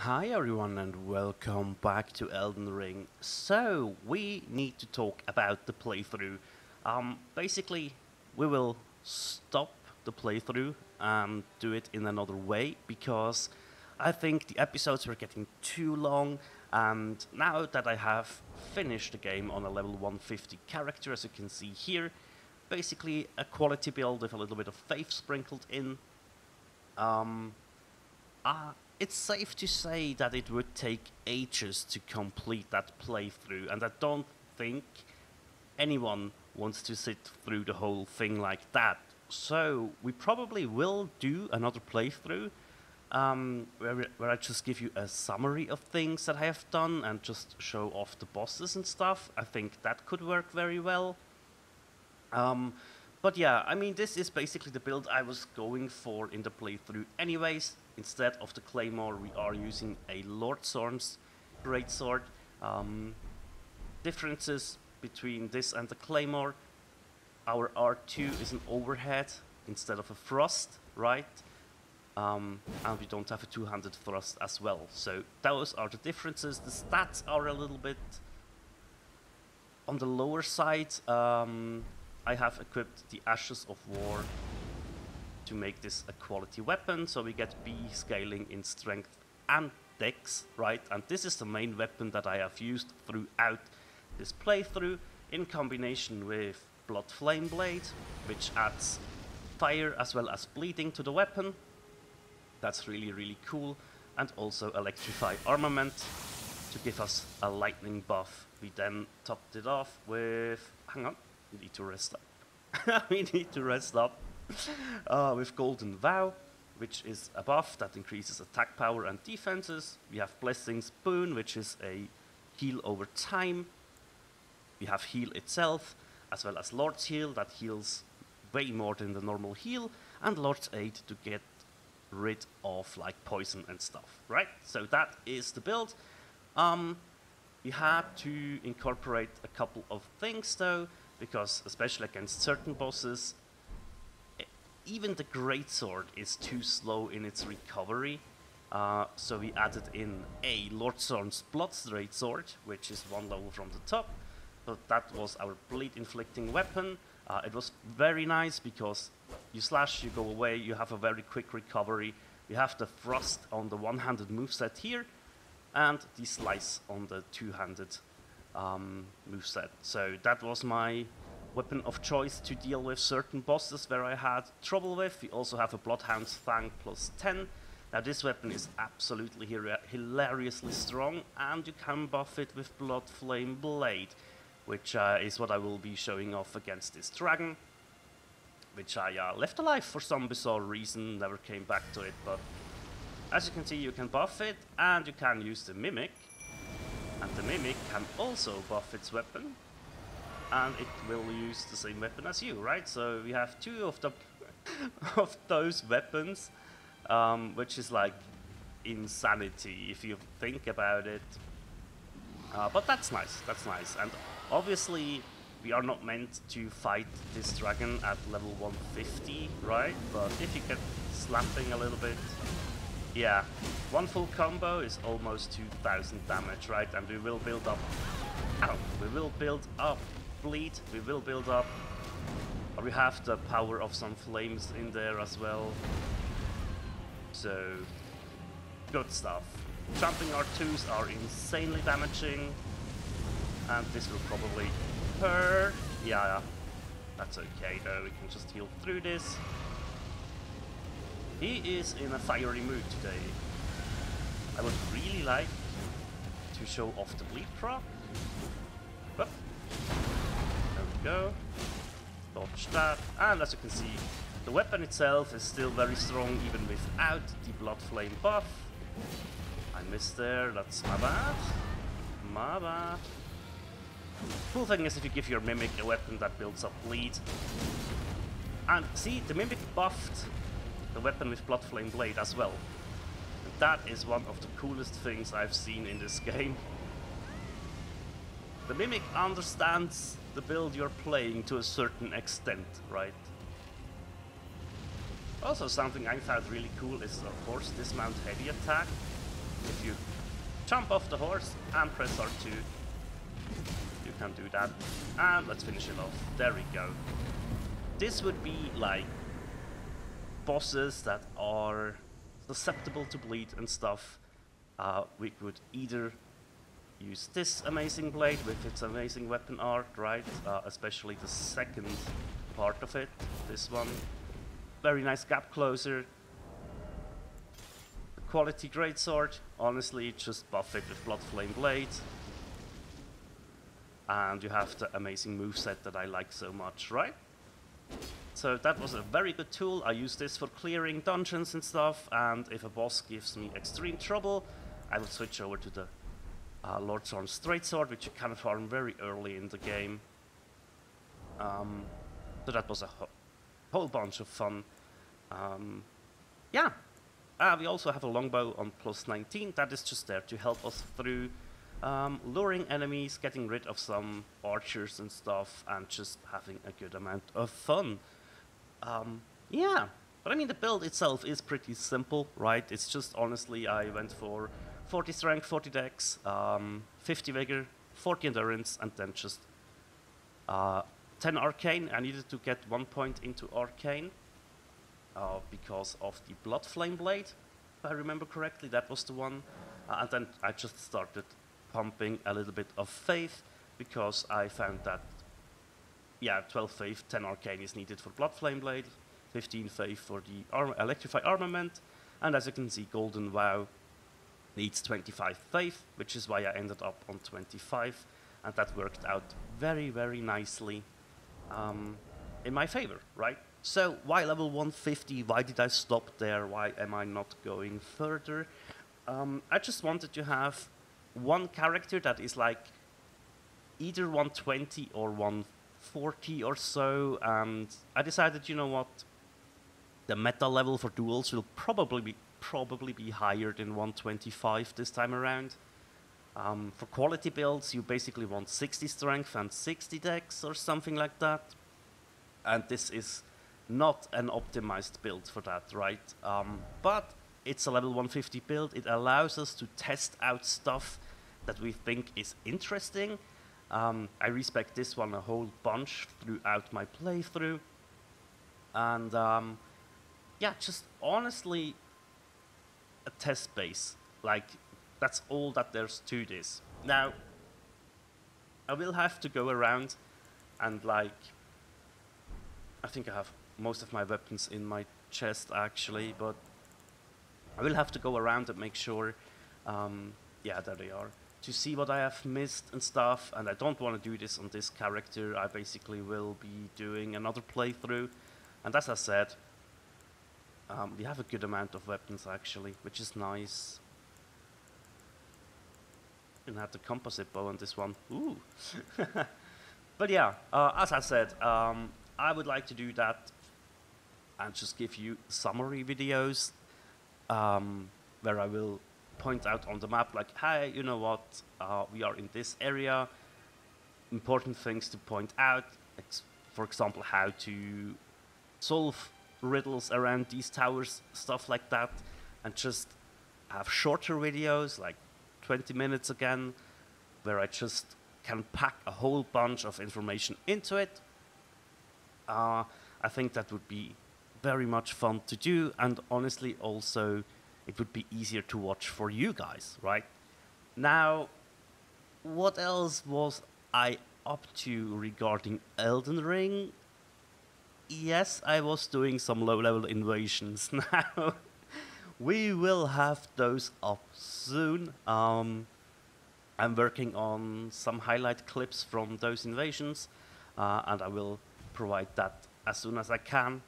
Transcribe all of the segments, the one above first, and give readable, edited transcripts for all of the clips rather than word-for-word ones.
Hi everyone and welcome back to Elden Ring. So, we need to talk about the playthrough. Basically, we will stop the playthrough and do it in another way because I think the episodes were getting too long, and now that I have finished the game on a level 150 character, as you can see here, basically a quality build with a little bit of faith sprinkled in. Um, it's safe to say that it would take ages to complete that playthrough, and I don't think anyone wants to sit through the whole thing like that. So we probably will do another playthrough where I just give you a summary of things that I have done and just show off the bosses and stuff. I think that could work very well. Um, but yeah, I mean, this is basically the build I was going for in the playthrough anyways. Instead of the Claymore, we are using a Lord Zorn's Greatsword. Differences between this and the Claymore: our R2 is an overhead instead of a thrust, right? And we don't have a two-handed thrust as well. So those are the differences. The stats are a little bit on the lower side. I have equipped the Ashes of War to make this a quality weapon, so we get B scaling in strength and dex, right? And this is the main weapon that I have used throughout this playthrough, in combination with Blood Flame Blade, which adds fire as well as bleeding to the weapon. That's really cool. And also Electrify Armament to give us a lightning buff. We then topped it off with... hang on, we need to rest up. We need to rest up. With Golden Vow, which is a buff that increases attack power and defenses. We have Blessing's Boon, which is a heal over time. We have Heal itself, as well as Lord's Heal, that heals way more than the normal heal, and Lord's Aid to get rid of like poison and stuff, right? So that is the build. We had to incorporate a couple of things though, because especially against certain bosses, even the Greatsword is too slow in its recovery, so we added in a Lord Zorn's Bloodstraight Sword, which is one level from the top, but that was our bleed-inflicting weapon. It was very nice because you slash, you go away, you have a very quick recovery. We have the thrust on the one-handed moveset here, and the slice on the two-handed moveset. So that was my weapon of choice to deal with certain bosses where I had trouble with. We also have a Bloodhound's Fang plus 10. Now this weapon is absolutely hilariously strong, and you can buff it with Blood Flame Blade, which is what I will be showing off against this dragon, which I left alive for some bizarre reason, never came back to it, but as you can see, you can buff it, and you can use the Mimic, and the Mimic can also buff its weapon, and it will use the same weapon as you, right? So we have two of the of those weapons, which is like insanity if you think about it. But that's nice, and obviously we are not meant to fight this dragon at level 150, right? But if you get slapping a little bit, yeah, one full combo is almost 2000 damage, right? And we will build up, we will build up bleed, we will build up, we have the power of some flames in there as well, so good stuff. Jumping R2s are insanely damaging, and this will probably hurt. Yeah, that's okay though, we can just heal through this. He is in a fiery mood today. I would really like to show off the bleed proc. Whoop. There we go. Dodge that, and as you can see, the weapon itself is still very strong even without the Blood Flame buff. I missed there, that's my bad. My bad. Cool thing is if you give your Mimic a weapon that builds up bleed. And see, the Mimic buffed the weapon with Blood Flame Blade as well. And that is one of the coolest things I've seen in this game. The Mimic understands the build you're playing to a certain extent, right? Also, something I found really cool is, of course, dismount heavy attack. if you jump off the horse and press R2, you can do that. And let's finish it off. There we go. This would be like bosses that are susceptible to bleed and stuff. We could either use this amazing blade with its amazing weapon art, right? Especially the second part of it, this one. Very nice gap closer. The quality greatsword, honestly, just buff it with Blood Flame Blade. And you have the amazing moveset that I like so much, right? So that was a very good tool. I use this for clearing dungeons and stuff, and if a boss gives me extreme trouble, I will switch over to the Lord Zorn's Greatsword, which you can farm very early in the game. So that was a whole bunch of fun. Yeah, we also have a longbow on plus 19. That is just there to help us through luring enemies, getting rid of some archers and stuff, and just having a good amount of fun. Yeah, but I mean the build itself is pretty simple, right? It's just honestly I went for 40 strength, 40 dex, 50 vigor, 40 endurance, and then just 10 arcane. I needed to get 1 point into arcane because of the Blood Flame Blade, if I remember correctly. That was the one. And then I just started pumping a little bit of faith because I found that, yeah, 12 faith, 10 arcane is needed for Blood Flame Blade, 15 faith for the Electrify Armament, and as you can see, Golden Vow needs 25 faith, which is why I ended up on 25, and that worked out very, very nicely in my favor, right? So why level 150? Why did I stop there? Why am I not going further? I just wanted to have one character that is like either 120 or 140 or so, and I decided, you know what, the meta level for duels will probably be higher than 125 this time around. For quality builds, you basically want 60 strength and 60 dex or something like that, and this is not an optimized build for that, right? But it's a level 150 build. It allows us to test out stuff that we think is interesting. I respect this one a whole bunch throughout my playthrough. And yeah, just honestly a test base. Like, that's all that there's to this. Now, I will have to go around and like, I think I have most of my weapons in my chest actually, but I will have to go around and make sure, yeah, there they are, to see what I have missed and stuff, and I don't want to do this on this character. I basically will be doing another playthrough, and as I said, we have a good amount of weapons actually, which is nice. Didn't have the composite bow on this one, ooh. But yeah, as I said, I would like to do that and just give you summary videos where I will point out on the map like, hey, you know what, we are in this area, important things to point out, for example, how to solve riddles around these towers, stuff like that, and just have shorter videos, like 20 minutes again, where I just can pack a whole bunch of information into it. I think that would be very much fun to do, and honestly also it would be easier to watch for you guys, right? Now, what else was I up to regarding Elden Ring? Yes, I was doing some low-level invasions. Now, we will have those up soon. I'm working on some highlight clips from those invasions, and I will provide that as soon as I can.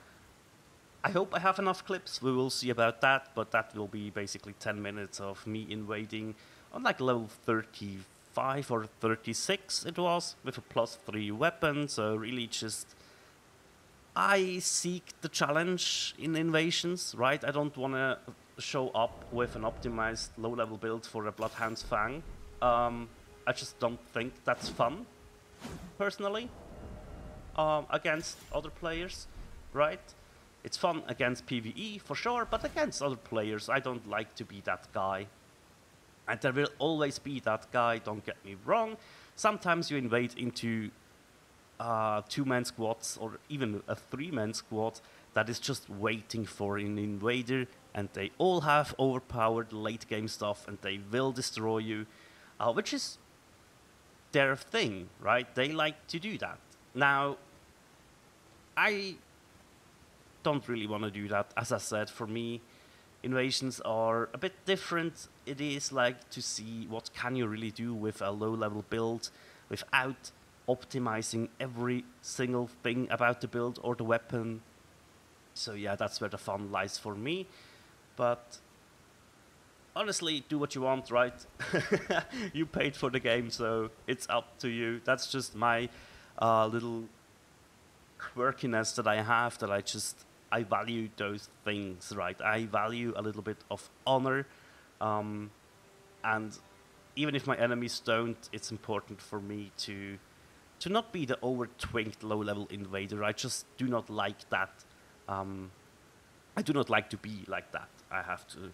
I hope I have enough clips, we will see about that, but that will be basically 10 minutes of me invading on like level 35 or 36 it was, with a +3 weapon, so really just I seek the challenge in invasions, right? I don't want to show up with an optimized low-level build for a Bloodhound's Fang. I just don't think that's fun, personally, against other players, right? It's fun against PvE, for sure, but against other players, I don't like to be that guy. And there will always be that guy, don't get me wrong. Sometimes you invade into two-man squads or even a three-man squad that is just waiting for an invader, and they all have overpowered late-game stuff, and they will destroy you, which is their thing, right? They like to do that. Now, I don't really want to do that. As I said, for me, invasions are a bit different. It is like to see what can you really do with a low-level build without optimizing every single thing about the build or the weapon. So yeah, that's where the fun lies for me. But honestly, do what you want, right? You paid for the game, so it's up to you. That's just my little quirkiness that I have, that I value those things, right? I value a little bit of honor, and even if my enemies don't, it's important for me to not be the over-twinked low-level invader. I just do not like that. I do not like to be like that. I have to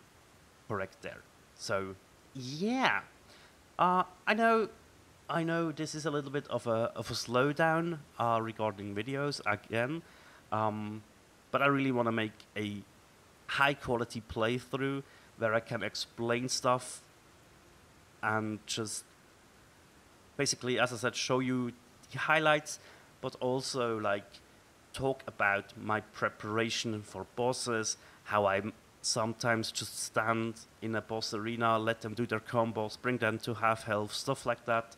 correct there. So, yeah. I know this is a little bit of a slowdown regarding videos again. But I really want to make a high-quality playthrough where I can explain stuff and just basically, as I said, show you the highlights, but also like talk about my preparation for bosses, how I sometimes just stand in a boss arena, let them do their combos, bring them to half health, stuff like that,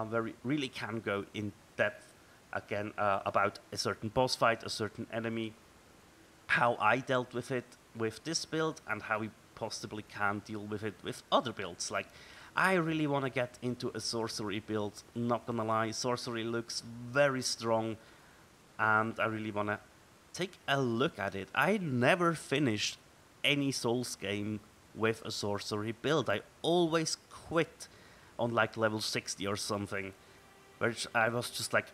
where we really can go in depth again about a certain boss fight, a certain enemy, how I dealt with it with this build, and how we possibly can deal with it with other builds. Like, I really want to get into a sorcery build, not gonna lie. Sorcery looks very strong, and I really want to take a look at it. I never finished any Souls game with a sorcery build. I always quit on like level 60 or something, which I was just like,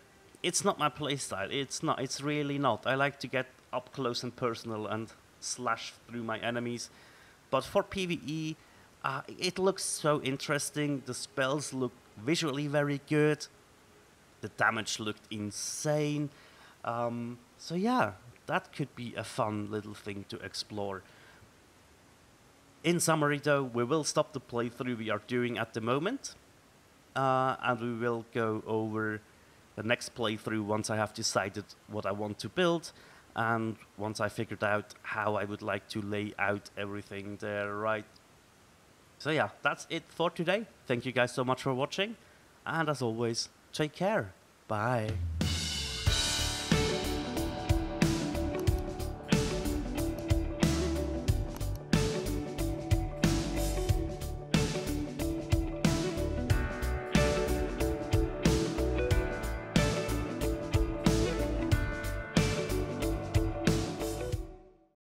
it's not my playstyle. It's really not. I like to get up close and personal and slash through my enemies. But for PvE, it looks so interesting. The spells look visually very good. The damage looked insane. So yeah, that could be a fun little thing to explore. In summary though, we will stop the playthrough we are doing at the moment. And we will go over the next playthrough once I have decided what I want to build, and once I figured out how I would like to lay out everything there, right? So yeah, that's it for today. Thank you guys so much for watching, and as always, take care. Bye.